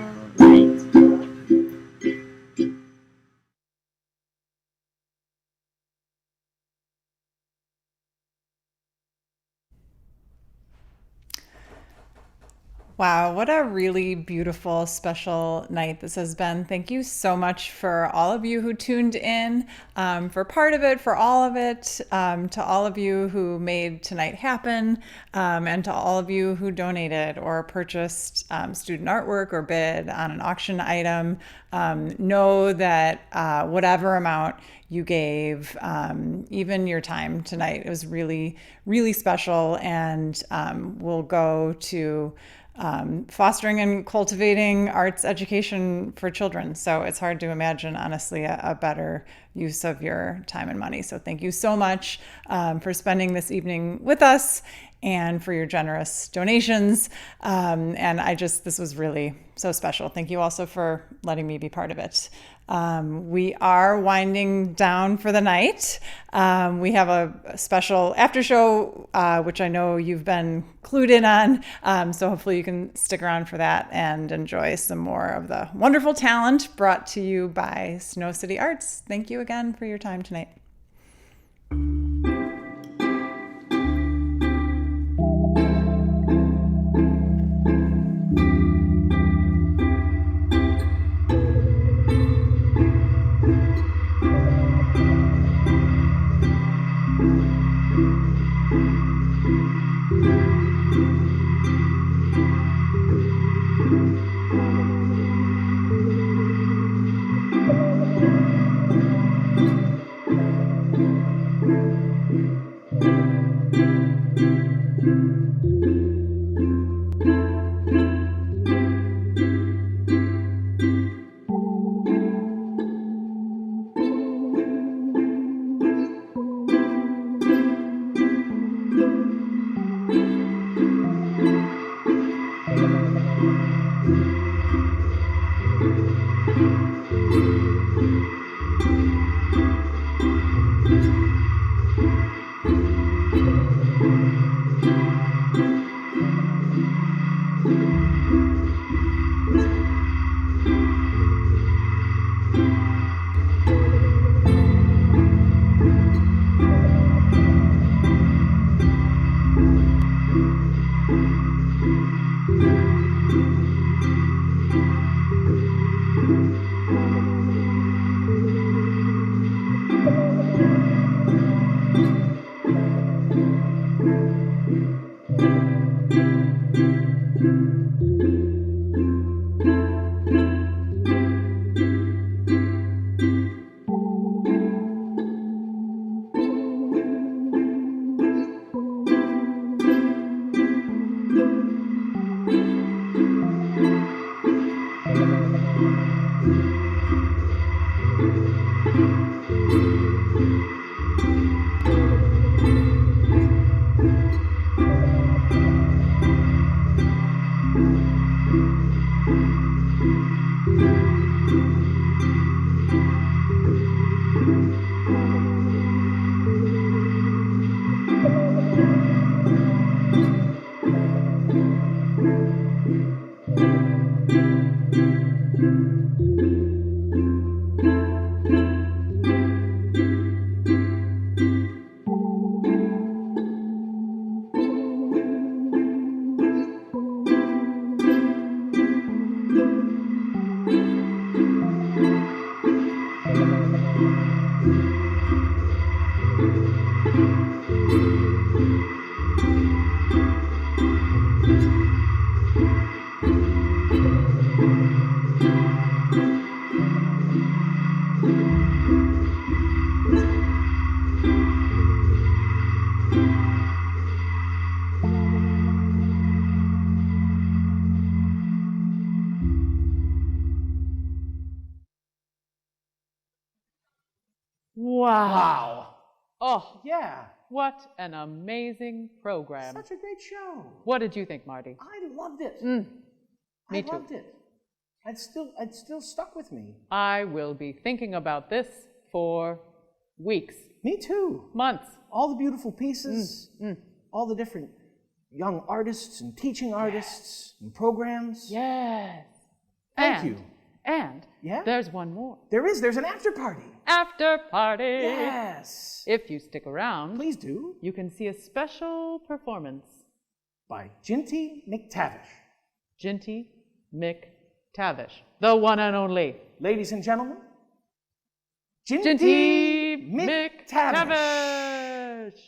Wow, what a really beautiful, special night this has been. Thank you so much for all of you who tuned in, for part of it, for all of it, to all of you who made tonight happen, and to all of you who donated or purchased student artwork or bid on an auction item. Know that whatever amount you gave, even your time tonight, it was really, really special, and will go to fostering and cultivating arts education for children. So it's hard to imagine, honestly, a better use of your time and money. So thank you so much for spending this evening with us and for your generous donations. And this was really so special. Thank you also for letting me be part of it. We are winding down for the night. We have a special after show, which I know you've been clued in on. So hopefully you can stick around for that and enjoy some more of the wonderful talent brought to you by Snow City Arts. Thank you again for your time tonight. Wow. Oh, Yeah. what an amazing program. Such a great show. What did you think, Marty? I loved it. Me I too. loved it. It's still stuck with me. I will be thinking about this for weeks. Me too. Months. All the beautiful pieces, all the different young artists and teaching artists and programs. Yes. Thank you. And Yeah? there's one more. There's an after party. After party. Yes. If you stick around, Please do. you can see a special performance. By Jinty McTavish. Jinty McTavish, the one and only. Ladies and gentlemen, Jinty McTavish. McTavish.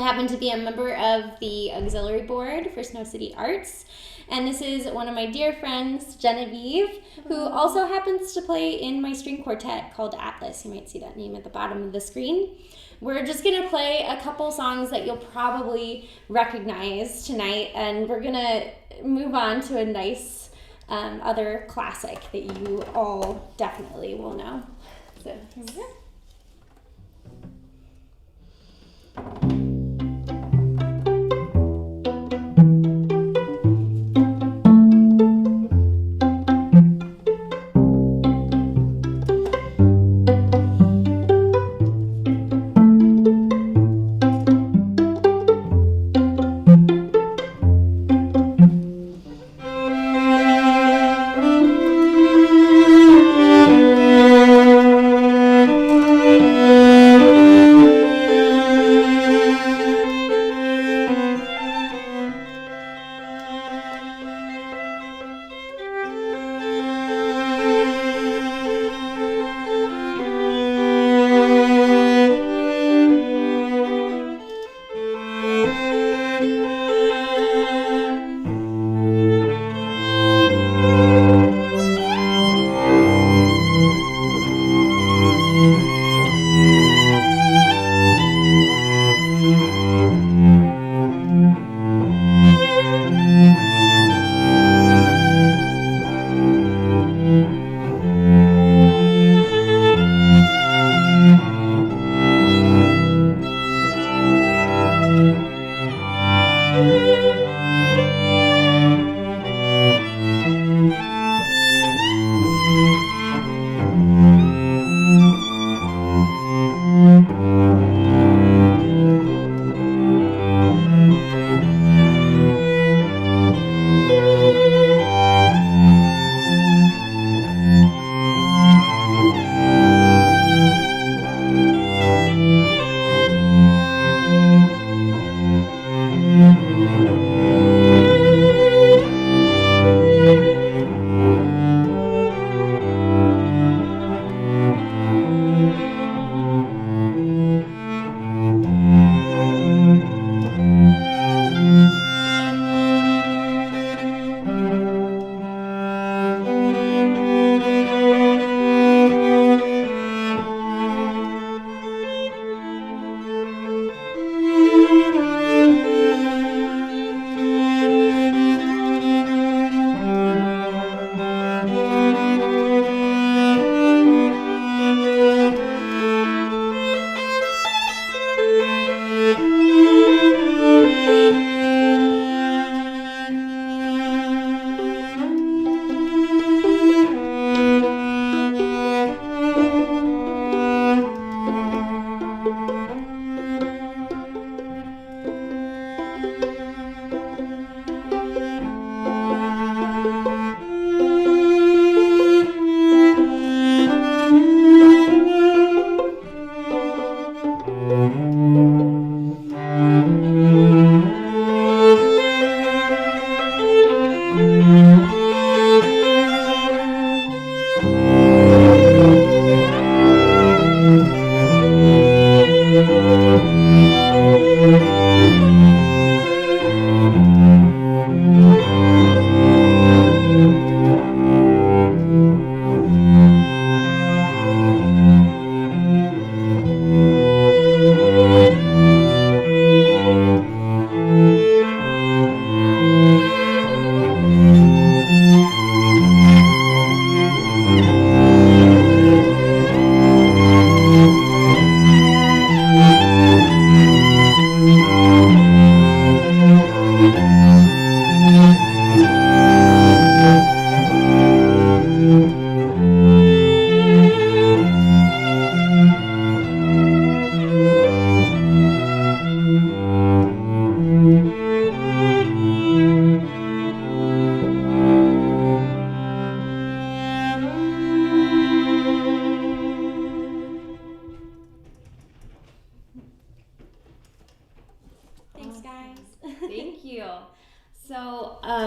happen to be a member of the auxiliary board for Snow City Arts. And this is one of my dear friends, Genevieve, who also happens to play in my string quartet called Atlas. You might see that name at the bottom of the screen. We're just going to play a couple songs that you'll probably recognize tonight, and we're going to move on to a nice other classic that you all definitely will know. So here we go.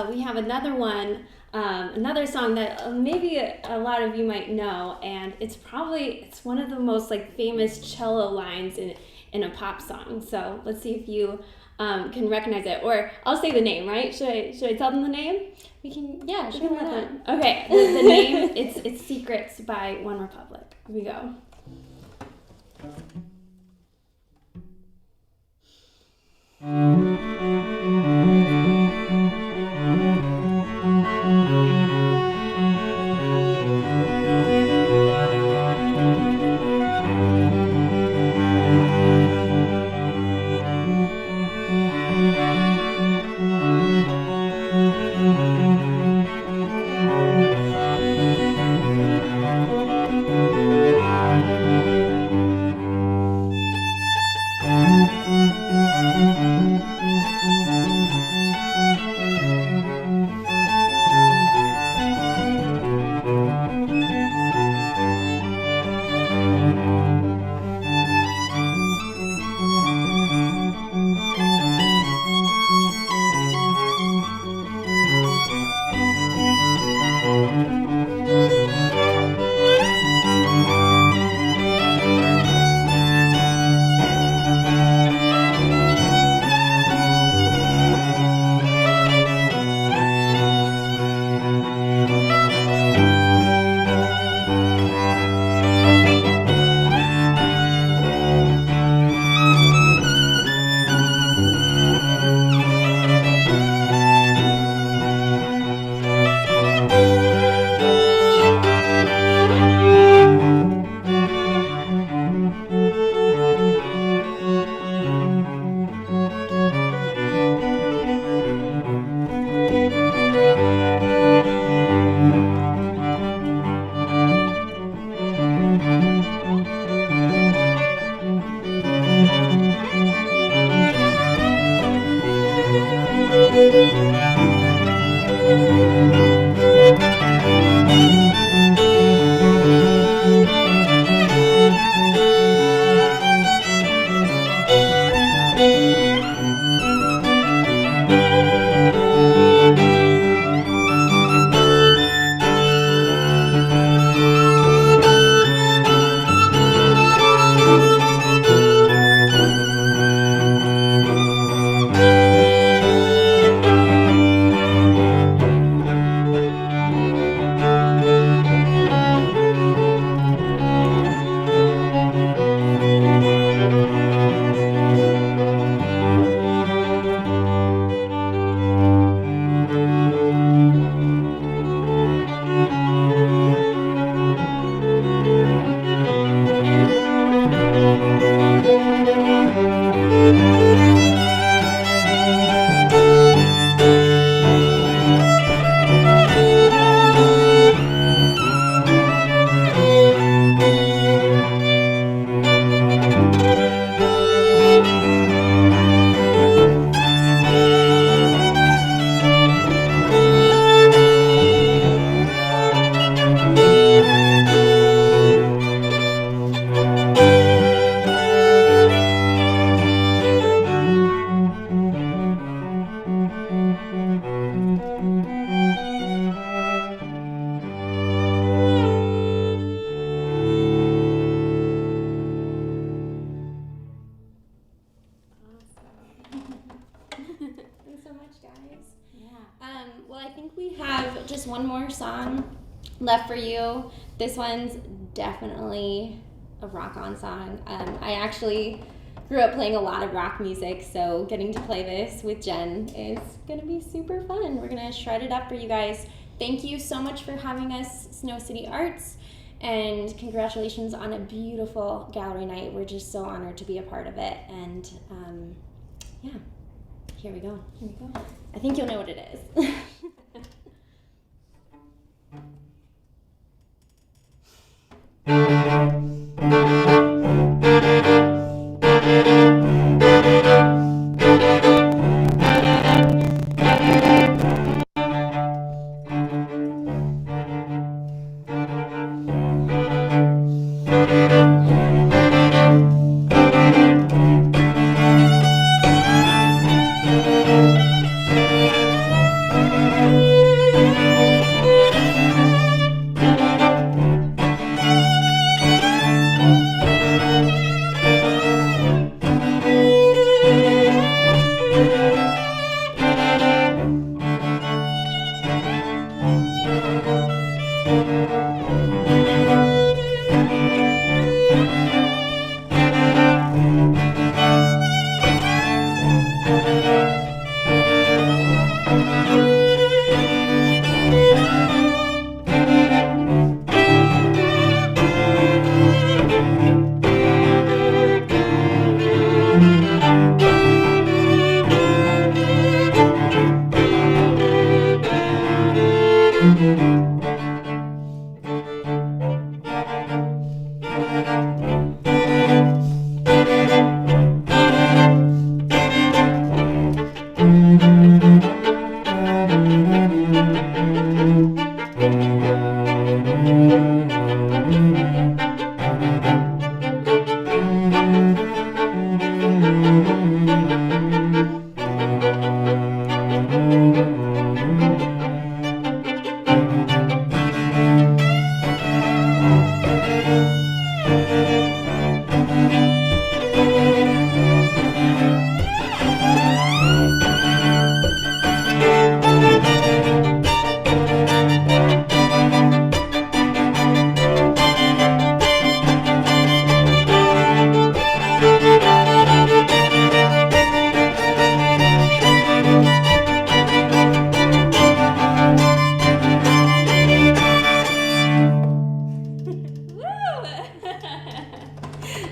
We have another one, another song that maybe a lot of you might know, and it's one of the most famous cello lines in a pop song. So let's see if you can recognize it. Or I'll say the name, right? Should I tell them the name? We can, yeah, sure, why not? Okay, the name, it's Secrets by One Republic. Here we go. Well, I think we have just one more song left for you. This one's definitely a rock-on song. I actually grew up playing a lot of rock music, so getting to play this with Jen is going to be super fun. We're going to shred it up for you guys. Thank you so much for having us, Snow City Arts, and congratulations on a beautiful gallery night. We're just so honored to be a part of it, and yeah, here we go. Here we go. I think you'll know what it is.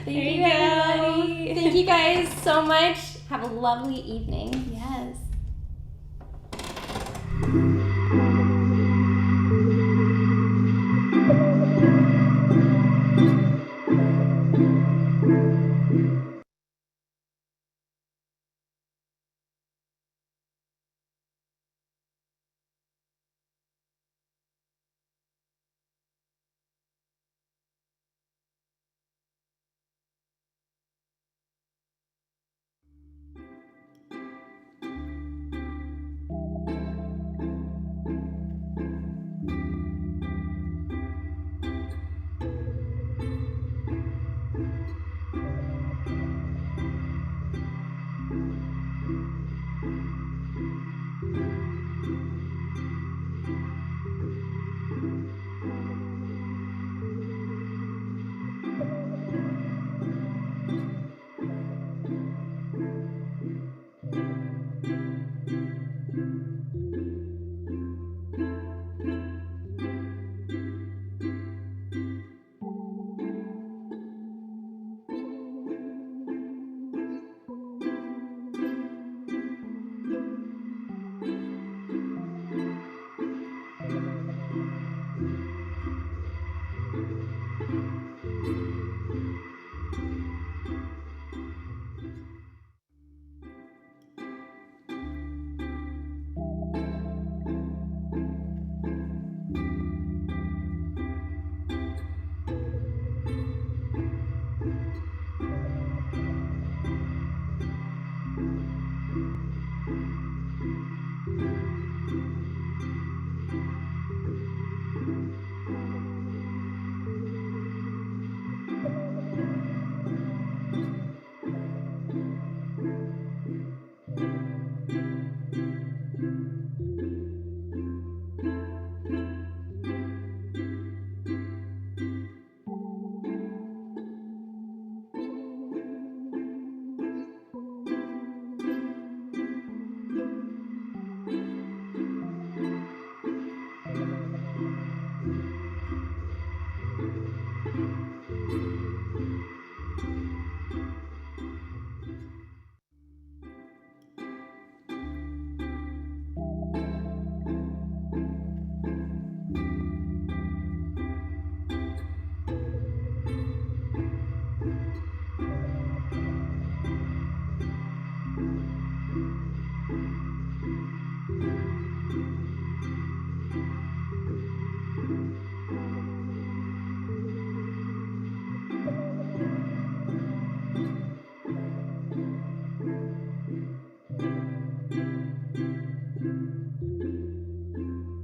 Thank you, everybody. Thank you guys so much. Have a lovely evening.